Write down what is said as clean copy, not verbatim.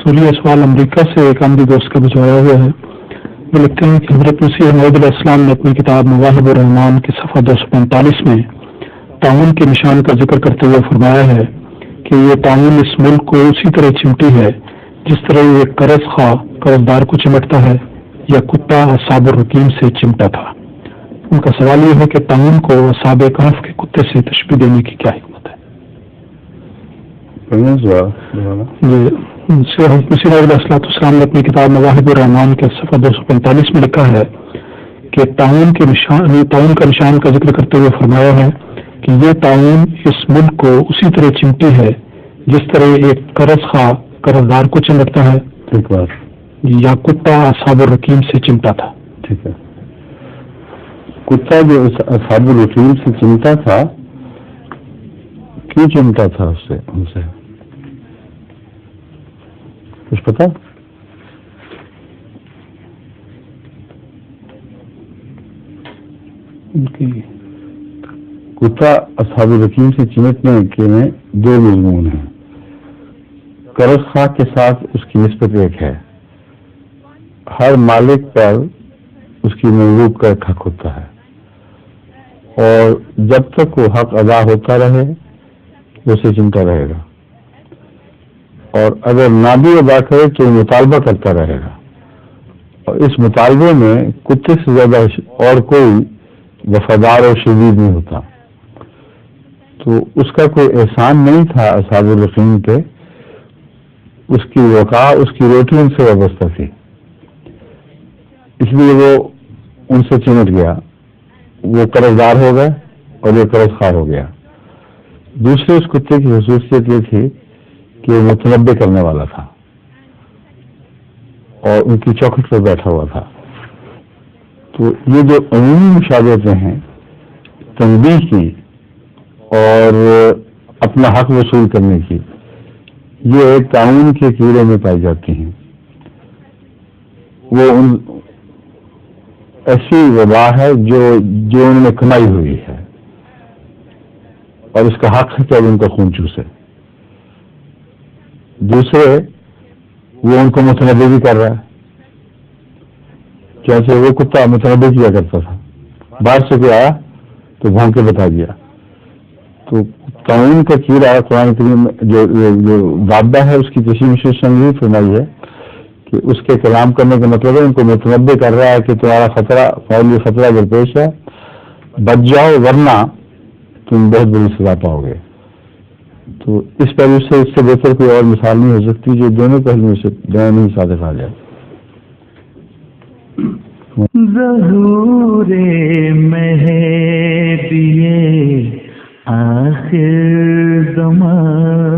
موصولی سوال امریکہ سے ایک عمدی دوست کا بھجوایا ہوا ہے. وہ لکھتے ہیں کہ حضرت مسیح موعود علیہ السلام نے اپنی کتاب مواہب الرحمان کے صفحہ 245 میں تعاون کے نشان کا ذکر کرتے ہوئے فرمایا ہے کہ یہ تعاون اس ملک کو اسی طرح چمٹی ہے جس طرح یہ قرض خواہ قرضدار کو چمٹتا ہے یا کتا اصحاب الرقیم سے چمٹا تھا. ان کا سوال یہ ہے کہ تعاون کو اصحاب کہف کے کتے سے تشبیہ دینے کی کیا حکمت ہے؟ مسیح علیہ السلام نے اپنی کتاب مواہب الرحمان کے صفحہ 245 میں لکھا ہے کہ تعاون کا نشان کا ذکر کرتے ہوئے فرمایا ہے کہ یہ تعاون اس ملک کو اسی طرح چمٹی ہے جس طرح ایک قرض خواہ قرضدار کو چمٹتا ہے یا کتا اصحاب الرقیم سے چمٹا تھا. ٹھیک ہے. کتا جو اصحاب الرقیم سے چمٹا تھا، کیوں چمٹا تھا ان سے کچھ پتا؟ کتا اصحاب الرقیم سے چمٹنے کے میں دو مضمون ہیں. قرض خواہ کے ساتھ اس کی نسبت ایک ہے، ہر مالک پر اس کی مملوک کا ایک حق ہوتا ہے اور جب تک وہ حق ادا ہوتا رہے وہ اسے چمٹا رہے گا، اور اگر نہ بھی ادا کرے تو مطالبہ کرتا رہے گا، اور اس مطالبے میں کتے سے زیادہ اور کوئی وفادار اور شدید نہیں ہوتا. تو اس کا کوئی احسان نہیں تھا اصحاب الرقیم پہ، اس کی وقار اس کی روٹی ان سے وابستہ تھی، اس لیے وہ ان سے چمٹ گیا، وہ قرضدار ہو گئے اور یہ قرض خواہ ہو گیا. دوسرے اس کتے کی خصوصیت یہ تھی کہ وہ متنبع کرنے والا تھا اور ان کی چوکھٹ پر بیٹھا ہوا تھا. تو یہ جو عمومی مشابہتیں ہیں تنبیہ کی اور اپنا حق وصول کرنے کی، یہ ایک تعاون کے کیڑے میں پائی جاتی ہیں. وہ ایسی وبا ہے جو انہوں نے کمائی ہوئی ہے اور اس کا حق ہے کہ اب ان کا خون چوسے. دوسرے وہ ان کو متنبع بھی کر رہا ہے، جیسے وہ کتا متنبع کیا کرتا تھا، باہر سے کوئی آیا تو بھونک کے بتا دیا. تو تعاون کا کیڑا قرآن کریم جو دابہ ہے اس کی تشریح میں فرمائی ہے کہ اس کے کلام کرنے کا مطلب ہے ان کو متنبع کر رہا ہے کہ تمہارا خطرہ اگر پیش ہے بچ جاؤ ورنہ تم بہت بڑی سزا پاؤ گے. تو اس پہلو سے اس سے بہتر کوئی اور مثال نہیں ہو سکتی جو دونوں پہلوؤں سے دونوں ہی صادق آ جائے. ظہور مہدی آخر زمان